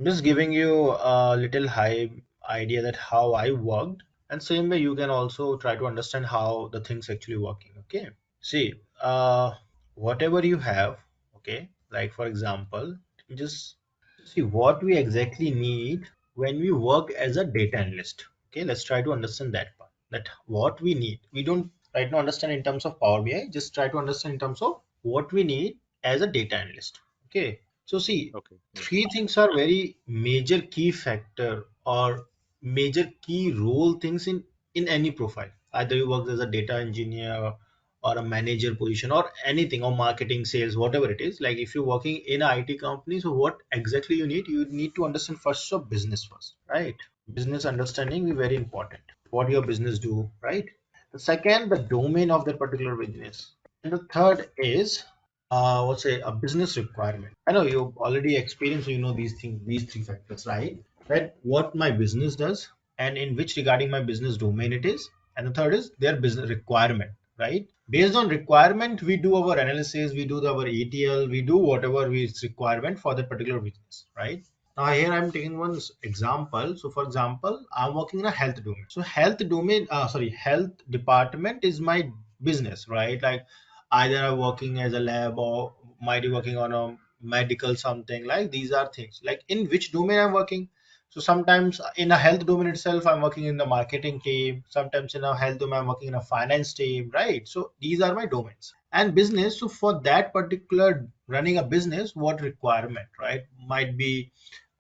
just giving you a little high idea that how I worked, and same way you can also try to understand how the things actually working. Okay, see, whatever you have, okay, like for example, just see what we exactly need when we work as a data analyst. Okay, let's try to understand that part. That what we need. We don't right now understand in terms of Power BI. Just try to understand in terms of what we need as a data analyst. Okay, so see, Okay. Yeah. three things are very major key factor or major key role things in any profile. Either you work as a data engineer or a manager position or anything, or marketing, sales, whatever it is. Like if you're working in a IT company, so what exactly you need to understand first of business first, right? Business understanding is very important. What your business do, right? The second, the domain of that particular business. And the third is what's a business requirement. I know you've already experienced, you know, these things, these three factors, right? That what my business does and in which regarding my business domain it is. And the third is their business requirement, right? Based on requirement, we do our analysis, we do our ETL, we do whatever is requirement for that particular business, right? Now here I'm taking one example. So for example, I'm working in a health domain. So health domain, health department is my business, right? Like either I'm working as a lab or might be working on a medical something, like these are things like in which domain I'm working. So sometimes in a health domain itself, I'm working in the marketing team. Sometimes in a health domain, I'm working in a finance team, right? So these are my domains. And business, so for that particular running a business, what requirement, right? Might be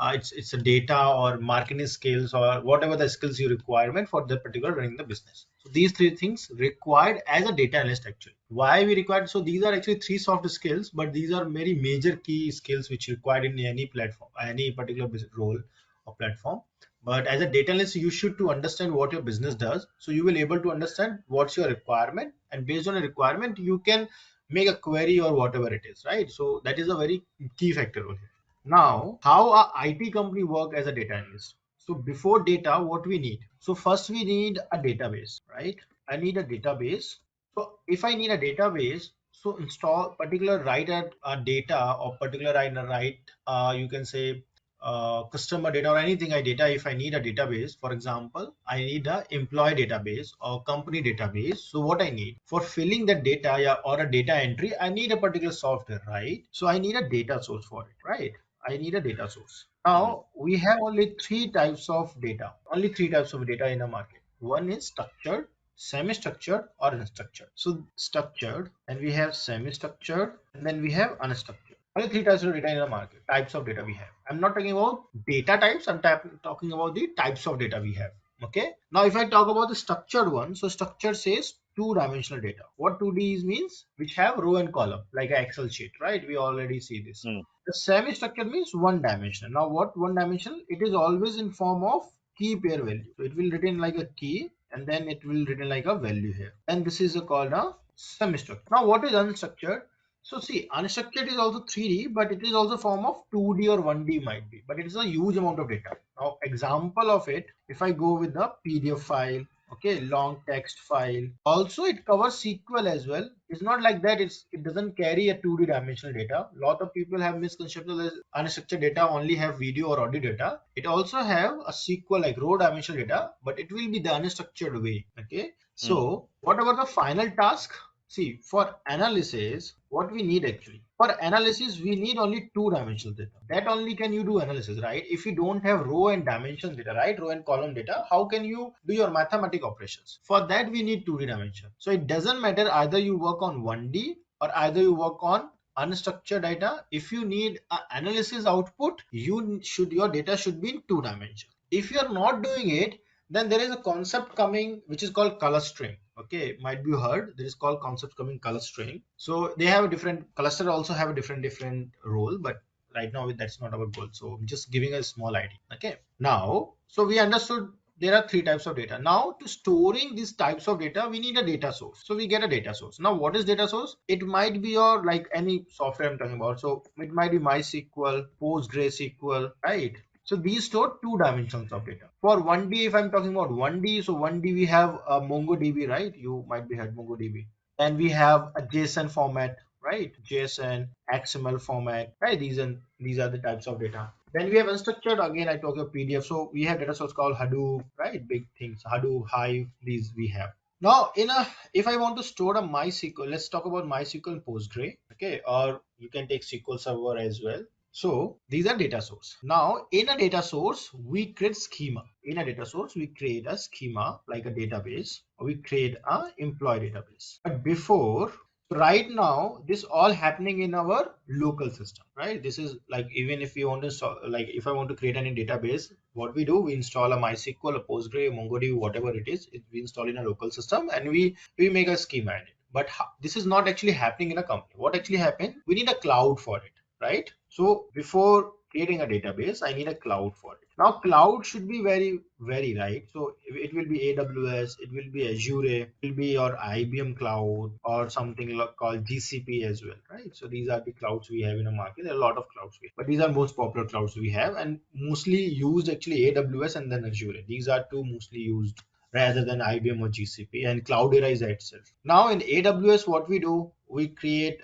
it's a data or marketing skills or whatever the skills you requirement for that particular running the business. So these three things required as a data analyst actually. Why we required? So these are actually three soft skills, but these are very major key skills which required in any platform, any particular business role or platform. But as a data analyst, you should to understand what your business does. So you will able to understand what's your requirement, and based on a requirement, you can make a query or whatever it is, right? So that is a very key factor over here. Now, how a IT company work as a data analyst? So before data, what we need? So first we need a database, right? I need a database. So if I need a database, so install particular write a data or particular write you can say customer data or anything I data. If I need a database, for example, I need a employee database or company database. So what I need for filling the data, yeah, or a data entry, I need a particular software, right? So I need a data source for it, right? I need a data source. Mhm. Now we have only three types of data, only three types of data in the market. One is structured, semi-structured, or unstructured. So structured, and we have semi-structured, and then we have unstructured. Only three types of data in the market, types of data we have. I'm not talking about data types, I'm talking about the types of data we have. Okay. Now, if I talk about the structured one, so structured says two-dimensional data. What 2D is means, which have row and column, like an Excel sheet, right? We already see this. Mm. The semi-structured means one dimensional. Now, what one dimensional? It is always in form of key pair value. So it will written like a key, and then it will written like a value here. And this is called a semi-structured. Now, what is unstructured? So see, unstructured is also 3D, but it is also form of 2D or 1D might be, but it is a huge amount of data. Now, example of it, if I go with the PDF file, okay, long text file. Also, it covers SQL as well. It's not like that. It doesn't carry a 2D dimensional data. A lot of people have misconception that unstructured data only have video or audio data. It also have a SQL like raw dimensional data, but it will be the unstructured way. Okay. Mm. So, what about the final task? See, for analysis, what we need actually for analysis, we need only two-dimensional data. That only can you do analysis, right? If you don't have row and dimension data, right? Row and column data, how can you do your mathematical operations? For that, we need 2D dimension. So it doesn't matter either you work on 1D or either you work on unstructured data. If you need an analysis output, your data should be in two dimension. If you are not doing it, then there is a concept coming which is called color string. Okay, might be heard. There is called concept coming color string. So they have a different cluster, also have a different role, but right now that's not our goal. So I'm just giving a small idea. Okay, now so we understood there are three types of data. Now to storing these types of data, we need a data source. So we get a data source. Now what is data source? It might be your like any software I'm talking about. So it might be MySQL, PostgreSQL, right? So these store two dimensions of data. For 1D, if I'm talking about 1D, so 1D we have a MongoDB, right? You might be had MongoDB. And we have a JSON format. right? JSON, XML format, right? These are the types of data. Then we have unstructured, again I talk about PDF. So we have data source called Hadoop, right? Big things, Hadoop, Hive, these we have. Now, if I want to store a MySQL, let's talk about MySQL and Postgre, okay? Or you can take SQL Server as well. So these are data source. Now, in a data source, we create schema. In a data source, we create a schema like a database. We create a employee database. But before, right now, this all happening in our local system, right? This is like, even if you want to like, if I want to create any database, what we do, we install a MySQL, a Postgre, MongoDB, whatever it is, we install in a local system, and we make a schema in it. But this is not actually happening in a company. What actually happened? We need a cloud for it, right? So before creating a database, I need a cloud for it. Now cloud should be very right. So it will be AWS, it will be Azure, it will be your IBM cloud or something called GCP as well, right? So these are the clouds we have in the market. There are a lot of clouds but these are most popular clouds we have, and mostly used actually AWS and then Azure. These are two mostly used rather than IBM or GCP, and Cloudera is itself. Now in AWS, what we do, we create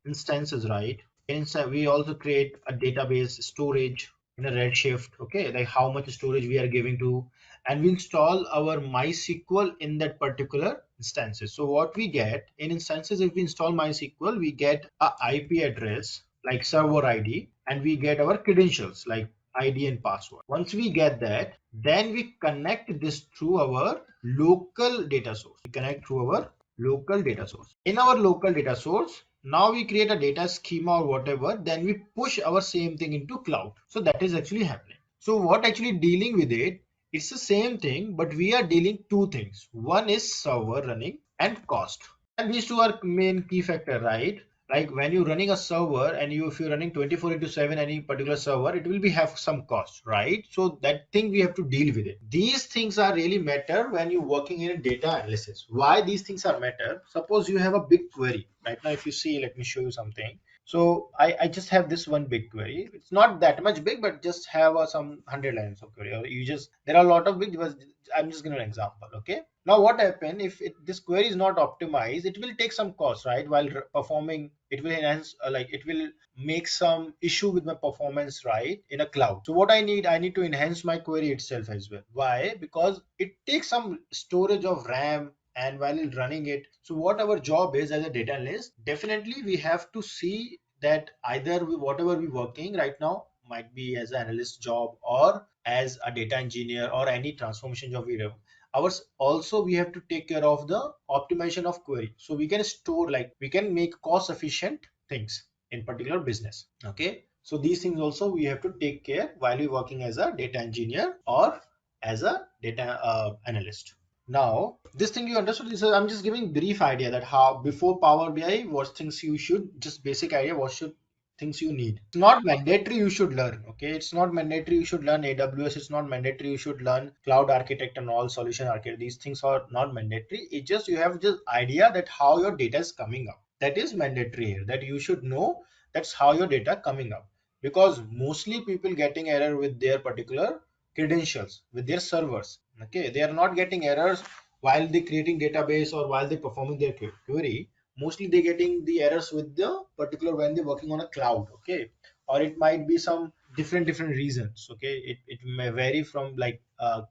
instances, right? Inside, we also create a database storage in a Redshift, okay, like how much storage we are giving to, and we install our MySQL in that particular instances. So what we get in instances, if we install MySQL, we get a IP address like server ID, and we get our credentials like ID and password. Once we get that, then we connect this through our local data source. We connect through our local data source. In our local data source, now we create a data schema or whatever, then we push our same thing into cloud. So that is actually happening. So what actually dealing with it, it's the same thing, but we are dealing two things. One is server running and cost. And these two are main key factor, right? Like when you're running a server and if you're running 24/7 any particular server, it will be have some cost, right? So that thing we have to deal with it. These things are really matter when you're working in a data analysis. Why these things are matter? Suppose you have a big query right now. If you see, let me show you something. So I just have this one big query. It's not that much big, but just have some 100 lines of query. Or you just, there are a lot of big, but I'm just giving an example, okay? Now what happen if this query is not optimized? It will take some cost, right? While performing, it will enhance, like it will make some issue with my performance, right, in a cloud. So what I need to enhance my query itself as well. Why? Because it takes some storage of RAM, and while running it, so what our job is as a data analyst, definitely we have to see that either whatever we working right now might be as an analyst job or as a data engineer or any transformation job we do. Ours also, we have to take care of the optimization of query, so we can store, like we can make cost efficient things in particular business, okay? So these things also we have to take care while we working as a data engineer or as a data analyst. Now, this thing you understood, this is, I'm just giving brief idea that how before Power BI, what things you should, just basic idea, what should things you need. It's not mandatory you should learn, okay? It's not mandatory you should learn AWS. It's not mandatory you should learn cloud architect and all solution architect. These things are not mandatory. It's just you have just idea that how your data is coming up. That is mandatory here. That you should know that's how your data coming up. Because mostly people getting error with their particular credentials, with their servers, okay? They are not getting errors while they creating database or while they performing their query. Mostly they getting the errors with the particular when they're working on a cloud, okay? Or it might be some different reasons, okay? It may vary from like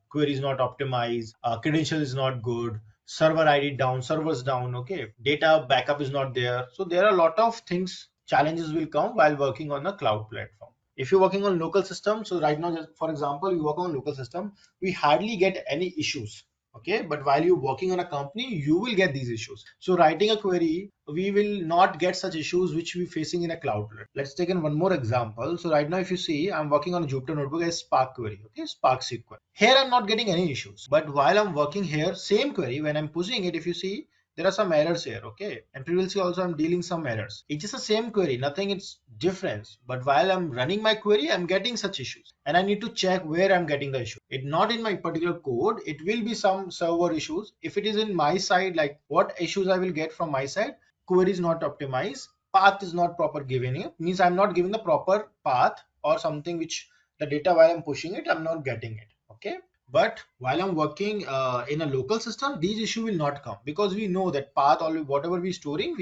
query is not optimized, credential is not good, server ID down, servers down, okay? Data backup is not there. So there are a lot of things, challenges will come while working on a cloud platform. If you're working on local system, so right now, just for example, you work on local system, we hardly get any issues, okay? But while you're working on a company, you will get these issues. So writing a query, we will not get such issues which we're facing in a cloud. Let's take in one more example. So right now, if you see, I'm working on a Jupyter notebook as Spark query, okay? Spark SQL. Here I'm not getting any issues, but while I'm working here, same query, when I'm pushing it, if you see, there are some errors here, okay? And previously also I'm dealing some errors. It's just the same query, nothing it's difference. But while I'm running my query, I'm getting such issues, and I need to check where I'm getting the issue. It not in my particular code, it will be some server issues. If it is in my side, like what issues I will get from my side, query is not optimized, path is not proper given, it means I'm not giving the proper path or something which the data while I'm pushing it, I'm not getting it, okay? But while I'm working in a local system, these issue will not come because we know that path or whatever we storing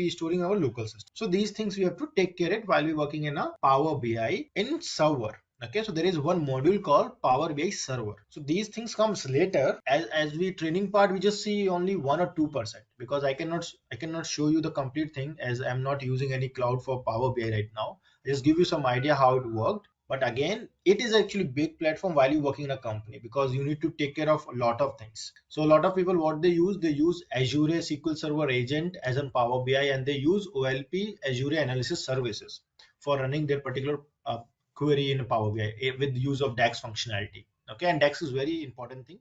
our local system. So these things we have to take care it while we're working in a Power BI in server. Okay, so there is one module called Power BI server. So these things comes later. As we training part, we just see only 1 or 2% because I cannot show you the complete thing as I'm not using any cloud for Power BI right now. I just give you some idea how it worked. But again, it is actually big platform while you working in a company because you need to take care of a lot of things. So a lot of people, what they use Azure SQL Server Agent as in Power BI, and they use OLP Azure Analysis Services for running their particular query in Power BI with use of DAX functionality. Okay, and DAX is very important thing.